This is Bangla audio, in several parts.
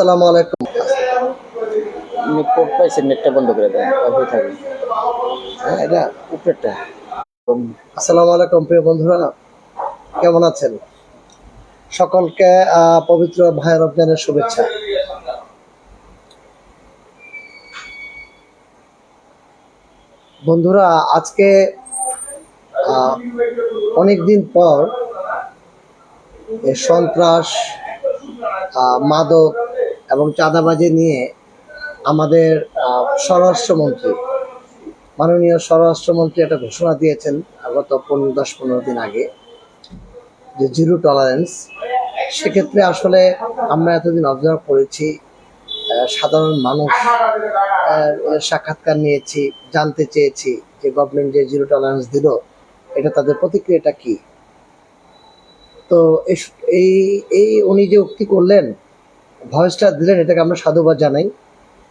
আসসালামু আলাইকুম। কোড পাইছেন, নেটটা বন্ধ করে দেন, হয়ে থাকবে। হ্যাঁ, এটা উপরেরটা আসসালামু আলাইকুম প্রিয় বন্ধুরা, কেমন আছেন? সকলকে পবিত্র ভাই রমজানের শুভেচ্ছা। বন্ধুরা, আজকে অনেকদিন পর সন্ত্রাস, মাদক এবং চাঁদাবাজি নিয়ে আমাদের স্বরাষ্ট্রমন্ত্রী, মাননীয় স্বরাষ্ট্রমন্ত্রী একটা ঘোষণা দিয়েছেন গত 10-15 দিন আগে, যে জিরো টলারেন্স। সেক্ষেত্রে আসলে আমরা এতদিন অবজার্ভ করেছি, সাধারণ মানুষ সাক্ষাৎকার নিয়েছি, জানতে চেয়েছি যে গভর্নমেন্ট যে জিরো টলারেন্স দিল, এটা তাদের প্রতিক্রিয়াটা কি। তো এই এই উনি যে উক্তি করলেন, ভয়েসটা দিলেন, এটাকে আমরা সাধুবাদ জানাই।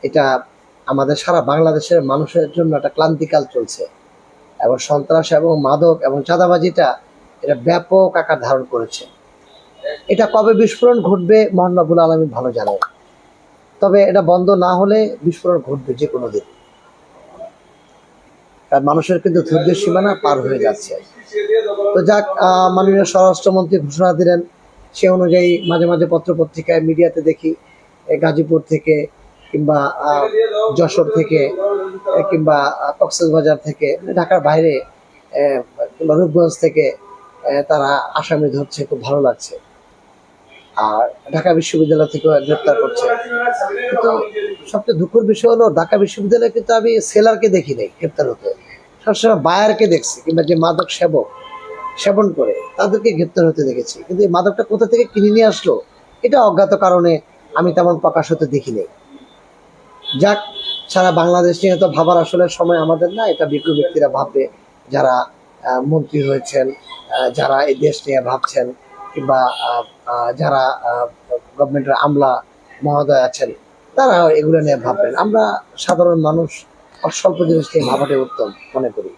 এটা আমাদের সারা বাংলাদেশের মানুষের জন্য একটা ক্লান্তিকাল চলছে, এবং সন্ত্রাস এবং মাদক এবং চাঁদাবাজিটা এটা ব্যাপক আকার ধারণ করেছে। এটা কবে বিস্ফোরণ ঘটবে মহান রব্বুল আলামিন ভালো জানে, তবে এটা বন্ধ না হলে বিস্ফোরণ ঘটবে যে কোনো দিন, কারণ মানুষের কিন্তু ধৈর্যের সীমানা পার হয়ে যাচ্ছে। তো যাক, মাননীয় স্বরাষ্ট্রমন্ত্রী ঘোষণা দিলেন, সে অনুযায়ী মাঝে মাঝে পত্রপত্রিকায় মিডিয়াতে দেখি গাজীপুর থেকে কিংবা যশোর থেকে কিংবা কক্সবাজার থেকে, ঢাকার বাইরে কিংবা রূপগঞ্জ থেকে তারা আসামি ধরছে, খুব ভালো লাগছে। আর ঢাকা বিশ্ববিদ্যালয় থেকেও গ্রেপ্তার করছে। কিন্তু সবচেয়ে দুঃখের বিষয় হলো, ঢাকা বিশ্ববিদ্যালয়ে কিন্তু আমি সেলারকে দেখি নাই গ্রেপ্তার হতে, সবসময় বায়ারকে দেখছি, কিংবা যে মাদক সেবন করে তাদেরকে গ্রেপ্তার হতে দেখেছি। কিন্তু এই মাদকটা কোথা থেকে কিনে নিয়ে আসলো, এটা অজ্ঞাত কারণে আমি তেমন প্রকাশ হতে দেখি নাই। যাক, সারা বাংলাদেশ নিয়ে তো ভাবার আসলে সময় আমাদের না, এটা বিজ্ঞ ব্যক্তিরা ভাববে, যারা মন্ত্রী হয়েছেন, যারা এই দেশ নিয়ে ভাবছেন, কিংবা যারা গভর্নমেন্টের আমলা মহোদয় আছেন, তারা এগুলো নিয়ে ভাববেন। আমরা সাধারণ মানুষ অস্বল্প জিনিস নিয়ে ভাবাটাই উত্তম মনে করি।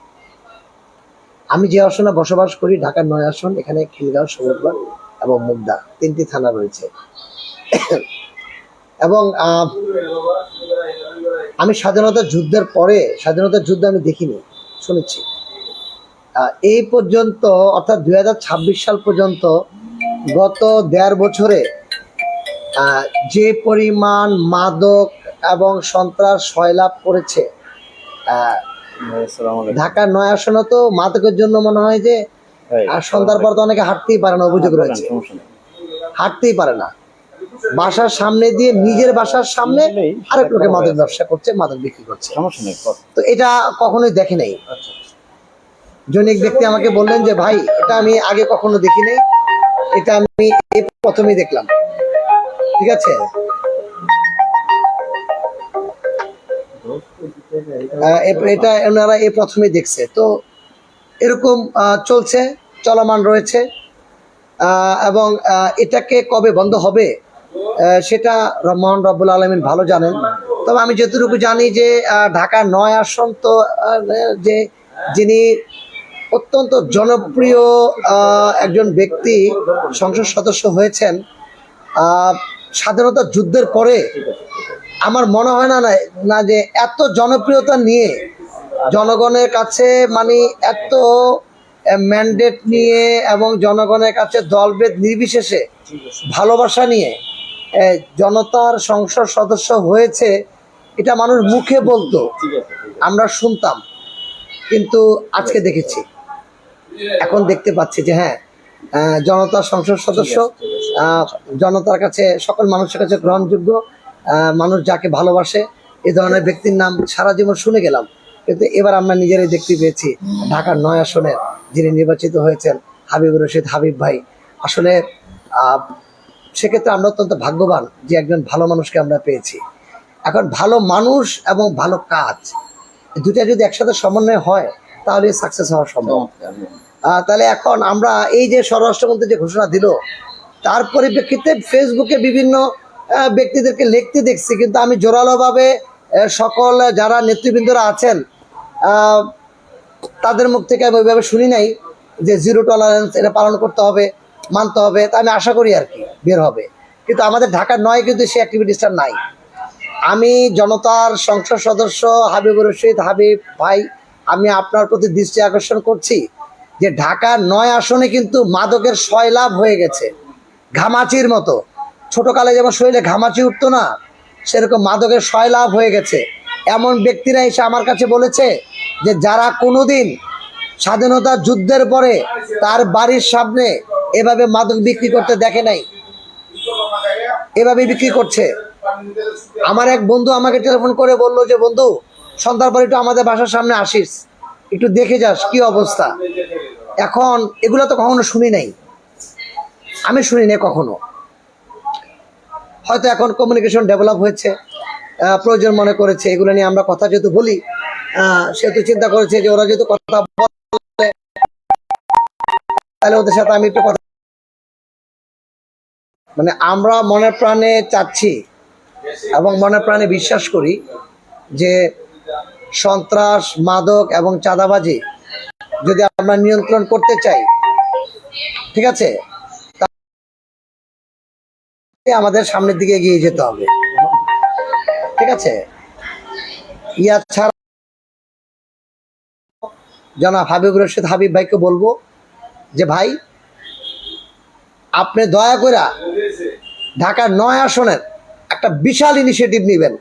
আমি যে আসনে বসবাস করি, ঢাকার 9 আসন, এখানে খিলগাঁও, সমুদ্রবাগ এবং মুগদা 3টি থানা রয়েছে। এবং আমি স্বাধীনতা যুদ্ধের পরে, স্বাধীনতা যুদ্ধ আমি দেখিনি, শুনেছি। এই পর্যন্ত, অর্থাৎ 2026 সাল পর্যন্ত, গত 1.5 বছরে যে পরিমাণ মাদক এবং সন্ত্রাস সয়লাভ করেছে, ঢাকার 9 আসনে তো মাদকের জন্য মনে হয় যে সন্ধ্যার পর তো অনেকে হাঁটতেই পারে না, অভিযোগ রয়েছে, হাঁটতেই পারে না। বাসার সামনে দিয়ে, নিজের বাসার সামনে আরেক লোকে মাদক ব্যবসা করছে, মাদক বিক্রি করছে। তো এটা কখনোই দেখে নাই। জনৈক ব্যক্তি আমাকে বললেন যে ভাই, এটা আমি আগে কখনো দেখি নাই, এটা আমি এই প্রথমেই দেখলাম। ঠিক আছে, এটা ওনারা এই প্রথমেই দেখছে। তো এরকম চলছে, চলমান রয়েছে, এবং এটাকে কবে বন্ধ হবে সেটা মহান রব্বুল আলামিন ভালো জানেন। তবে আমি যতটুকু জানি যে ঢাকার 9 আসন তো, যে যিনি অত্যন্ত জনপ্রিয় একজন ব্যক্তি সংসদ সদস্য হয়েছেন স্বাধীনতা যুদ্ধের পরে, আমার মনে হয় না যে এত জনপ্রিয়তা নিয়ে জনগণের কাছে, মানে এত ম্যান্ডেট নিয়ে এবং জনগণের কাছে দলভেদ নির্বিশেষে ভালোবাসা নিয়ে জনতার সংসদ সদস্য হয়েছে, এটা মানুষ মুখে বলতো, আমরা শুনতাম, কিন্তু আজকে দেখেছি, এখন দেখতে পাচ্ছি যে হ্যাঁ, জনতার সংসদ সদস্য, জনতার কাছে, সকল মানুষের কাছে গ্রহণযোগ্য, মানুষ যাকে ভালোবাসে, এই ধরনের ব্যক্তির নাম সারা জীবন শুনে গেলাম। কিন্তু এবার আমরা নিজেরাই দেখতে পেয়েছি, ঢাকার 9 আসনের যিনি নির্বাচিত হয়েছেন, হাবিবুর রশিদ হাবিব ভাই। আসলে সেক্ষেত্রে আমরা অত্যন্ত ভাগ্যবান যে একজন ভালো মানুষকে আমরা পেয়েছি। এখন ভালো মানুষ এবং ভালো কাজ, দুটা যদি একসাথে সমন্বয় হয়, তাহলে সাকসেস হওয়া সম্ভব। তাহলে এখন আমরা এই যে স্বরাষ্ট্রমন্ত্রী যে ঘোষণা দিল, তার পরিপ্রেক্ষিতে ফেসবুকে বিভিন্ন ব্যক্তিদেরকে লিখতে দেখছি, কিন্তু আমি জোরালোভাবে সকল যারা নেতৃবৃন্দরা আছেন তাদের মুখ থেকে আমি ওইভাবে শুনি নাই যে জিরো টলারেন্স এটা পালন করতে হবে, মানতে হবে। তা আমি আশা করি আর কি বের হবে। কিন্তু আমাদের ঢাকার নয় কিন্তু সেই অ্যাক্টিভিটিসটা নাই। আমি জনতার সংসদ সদস্য হাবিবুর রশিদ হাবিব ভাই, আমি আপনার প্রতি দৃষ্টি আকর্ষণ করছি যে ঢাকার 9 আসনে কিন্তু মাদকের সয়লাভ হয়ে গেছে, ঘামাচির মতো। ছোটকালে যেমন শরীরে ঘামাচি উঠতো না, সেরকম মাদকের সয়লাভ হয়ে গেছে। এমন ব্যক্তিরা এসে আমার কাছে বলেছে যে যারা কোনোদিন স্বাধীনতা যুদ্ধের পরে তার বাড়ির সামনে এভাবে মাদক বিক্রি করতে দেখে নাই, এভাবে বিক্রি করছে। আমার এক বন্ধু আমাকে টেলিফোন করে বলল যে বন্ধু, সন্ধ্যার পর একটু আমাদের বাসার সামনে আসিস, একটু দেখে যাস কি অবস্থা। এখন এগুলো তো কখনো শুনি নাই, আমি শুনি নাই কখনো। হয়তো এখন কমিউনিকেশন ডেভেলপ হয়েছে, প্রয়োজন মনে করেছে এগুলো নিয়ে আমরা কথা যেহেতু বলি, সেহেতু চিন্তা করেছে যে ওরা যেহেতু কথা বলে তাহলে ওদের সাথে আমি একটু কথা, মানে আমরা মনে প্রাণে চাচ্ছি এবং মনে প্রাণে বিশ্বাস করি যে সন্ত্রাস, মাদক এবং চাঁদাবাজি যদি আমরা নিয়ন্ত্রণ করতে চাই, ঠিক আছে, আমাদের সামনের দিকে এগিয়ে যেতে হবে, ঠিক আছে। ইয়া ছাড়া জনাব হাবিবুর রশিদ হাবিব ভাইকে বলবো যে ভাই, আপনি দয়া করে ঢাকার 9 আসনের একটা বিশাল ইনিশিয়েটিভ নেবেন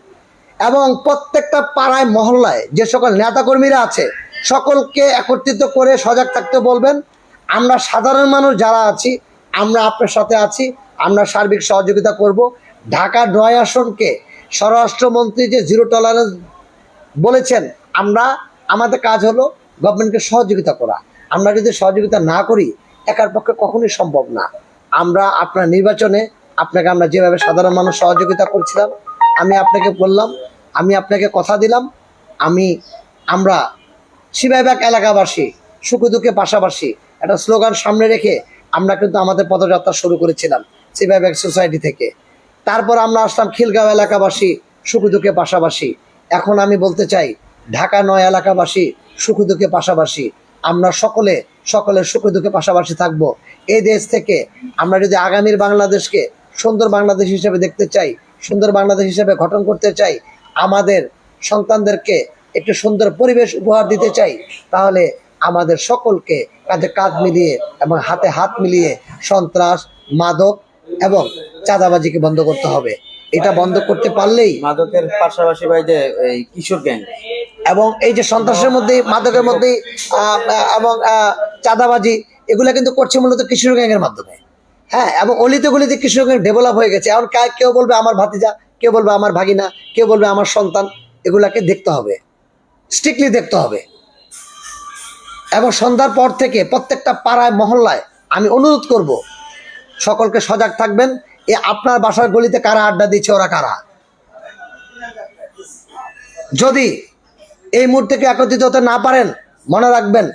এবং প্রত্যেকটা পাড়ায় মহল্লায় যে সকল নেতাকর্মীরা আছে সকলকে একত্রিত করে সজাগ থাকতে বলবেন। আমরা সাধারণ মানুষ যারা আছি আমরা আপনার সাথে আছি, আমরা সার্বিক সহযোগিতা করব। ঢাকার 9 আসনকে স্বরাষ্ট্রমন্ত্রী যে 0 টলারেন্স বলেছেন, আমাদের কাজ হলো গভর্নমেন্টকে সহযোগিতা করা। আমরা যদি সহযোগিতা না করি একার পক্ষে কখনোই সম্ভব না। আমরা আপনার নির্বাচনে আমরা যেভাবে সাধারণ মানুষ সহযোগিতা করছিলাম, আমি আপনাকে বললাম, আমি আপনাকে কথা দিলাম, আমরা শিবাইবাগ এলাকাবাসী সুখে দুঃখে পাশাপাশি একটা স্লোগান সামনে রেখে আমরা কিন্তু আমাদের পদযাত্রা শুরু করেছিলাম শিবাইবাগ সোসাইটি থেকে। তারপর আমরা আসলাম খিলগাঁও এলাকাবাসী সুখে দুঃখে পাশাপাশি। এখন আমি বলতে চাই ঢাকা 9 এলাকাবাসী সুখে দুঃখে পাশাপাশি, আমরা সকলে সুখে দুঃখে পাশাপাশি থাকবো। এই দেশ থেকে আমরা যদি আগামীর বাংলাদেশকে সুন্দর বাংলাদেশ হিসেবে দেখতে চাই, সুন্দর বাংলাদেশ হিসেবে গঠন করতে চাই, আমাদের সন্তানদেরকে একটু সুন্দর পরিবেশ উপহার দিতে চাই, তাহলে আমাদের সকলকে কাঁধে কাঁধ মিলিয়ে এবং হাতে হাত মিলিয়ে সন্ত্রাস, মাদক এবং চাঁদাবাজিকে বন্ধ করতে হবে। এটা বন্ধ করতে পারলেই মাদকের পাশাপাশি ভাই যে এই কিশোর গ্যাং এবং এই যে সন্ত্রাসের মধ্যে, মাদকের মধ্যে এবং চাঁদাবাজি, এগুলো কিন্তু করছে মূলত কিশোর গ্যাংয়ের মাধ্যমে। হ্যাঁ, এবং অলিতে গলিতে কিশোর গ্যাং ডেভেলপ হয়ে গেছে। এখন কেউ বলবে আমার ভাতিজা, কেউ বলবে আমার ভাগিনা, কেউ বলবে আমার সন্তান। এগুলাকে দেখতে হবে, স্ট্রিক্টলি দেখতে হবে। এবং সন্ধ্যার পর থেকে প্রত্যেকটা পাড়ায় মহল্লায় আমি অনুরোধ করব সকলকে সজাগ থাকবেন। আপনার বাসার গলিতে কারা আড্ডা দিচ্ছে, ওরা কারা। যদি এই মুহূর্তে একত্রিত হতে না পারেন, মনে রাখবেন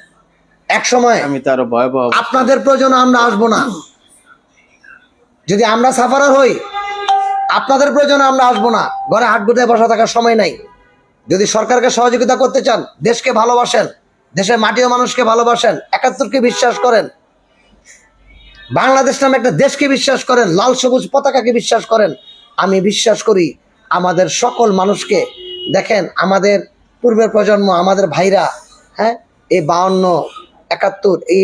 এক সময় আমি তো আরো ভয়াবহ আপনাদের প্রয়োজনে আমরা আসবো না। যদি আমরা সাফারার হই, আপনাদের প্রয়োজনে আমরা আসবো না। ঘরে হাত গুটায় বসা থাকার সময় নাই। যদি সরকারকে সহযোগিতা করতে চান, দেশকে ভালোবাসেন, দেশের মাটি ও মানুষকে ভালোবাসেন, 71কে বিশ্বাস করেন, বাংলাদেশ নামে একটা দেশকে বিশ্বাস করেন, লাল সবুজ পতাকাকে বিশ্বাস করেন, আমি বিশ্বাস করি আমাদের সকল মানুষকে দেখেন, আমাদের পূর্বের প্রজন্ম, আমাদের ভাইরা, হ্যাঁ, এই 52, 71 এই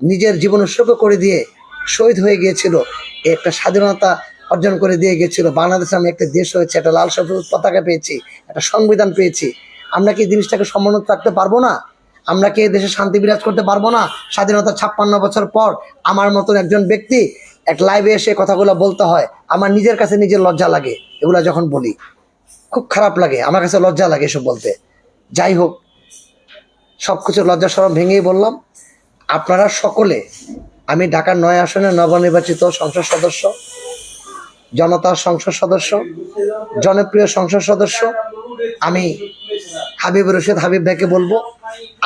নিজের জীবন উৎসর্গ করে দিয়ে শহীদ হয়ে গিয়েছিল, একটা স্বাধীনতা অর্জন করে দিয়ে গিয়েছিল। বাংলাদেশ আমি একটা দেশ হয়েছে, একটা লাল সবুজ পতাকা পেয়েছি, একটা সংবিধান পেয়েছি। আমরা কি এই জিনিসটাকে সম্মানিত রাখতে পারবো না? আমরা কি এই দেশে শান্তি বিরাজ করতে পারবো না? স্বাধীনতা 56 বছর পর আমার মতন একজন ব্যক্তি এক লাইভে এসে কথাগুলো বলতে হয়, আমার নিজের কাছে নিজের লজ্জা লাগে। এগুলা যখন বলি খুব খারাপ লাগে, আমার কাছে লজ্জা লাগে এসব বলতে। যাই হোক, সব কিছু লজ্জা শরম ভেঙেই বললাম। আপনারা সকলে, আমি ঢাকার 9 আসনের নবনির্বাচিত সংসদ সদস্য, জনতার সংসদ সদস্য, জনপ্রিয় সংসদ সদস্য, আমি হাবিবুর রশিদ হাবিব ভাইকে বলবো,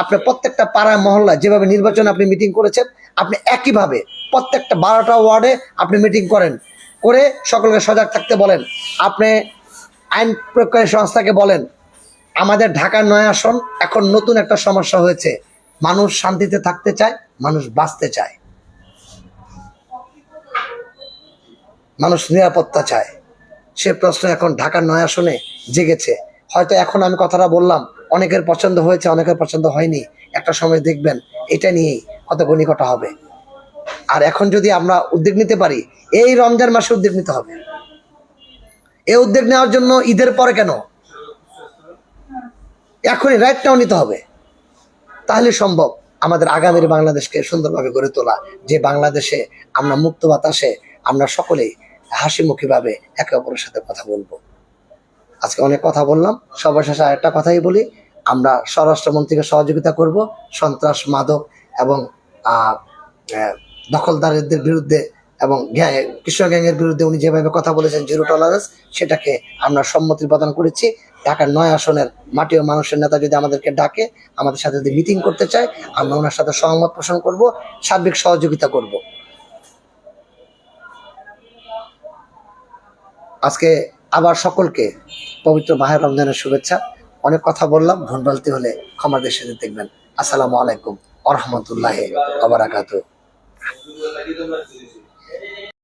আপনি প্রত্যেকটা পাড়ায় মহল্লায় যেভাবে নির্বাচনে আপনি মিটিং করেছেন, আপনি একইভাবে প্রত্যেকটা 12টা ওয়ার্ডে আপনি মিটিং করেন, করে সকলকে সজাগ থাকতে বলেন। আপনি আইন প্রয়োগকারী সংস্থাকে বলেন, আমাদের ঢাকার 9 আসন এখন নতুন একটা সমস্যা হয়েছে, মানুষ শান্তিতে থাকতে চায়, মানুষ বাঁচতে চায়। মানুষ নিরাপত্তা চায়। সে প্রশ্ন এখন ঢাকার 9 আসনে জেগেছে। হয়তো এখন আমি কথাটা বললাম, অনেকের পছন্দ হয়েছে, অনেকের পছন্দ হয়নি। একটা সময় দেখবেন এটা নিয়েই কত গণিকটা হবে। আর এখন যদি আমরা উদ্যোগ নিতে পারি, এই রমজান মাসে উদ্যোগ নিতে হবে। এই উদ্যোগ নেওয়ার জন্য ঈদের পরে কেন, এখনই রাইটটাও নিতে হবে। তাহলে সম্ভব আমাদের আগামীর বাংলাদেশকে সুন্দরভাবে গড়ে তোলা, যে বাংলাদেশে আমরা মুক্ত বাতাসে আমরা সকলেই হাসি মুখীভাবে একে অপরের সাথে কথা বলবো। আজকে অনেক কথা বললাম, সবার শেষে আরেকটা কথাই বলি, আমরা স্বরাষ্ট্রমন্ত্রীকে সহযোগিতা করব সন্ত্রাস, মাদক এবং আহ, আহ, দখলদারদের বিরুদ্ধে এবং কৃষ্ণ গ্যাংয়ের বিরুদ্ধে উনি যেভাবে কথা বলেছেন জিরো টলারেন্স, সেটাকে আমরা সম্মতি প্রদান করেছি। ঢাকার 9 আসনের মাটি ও মানুষের নেতা যদি আমাদেরকে ডাকে, আমাদের সাথে যদি মিটিং করতে চায়, আমরা ওনার সাথে সহমত পোষণ করব, সার্বিক সহযোগিতা করব। আজকে আবার সকলকে পবিত্র মাহে রমজানের শুভেচ্ছা। অনেক কথা বললাম, ভুলভ্রান্তি হলে ক্ষমা দৃষ্টিতে দেখবেন। আসসালামু আলাইকুম ওয়া রাহমাতুল্লাহি ওয়া বারাকাতুহু।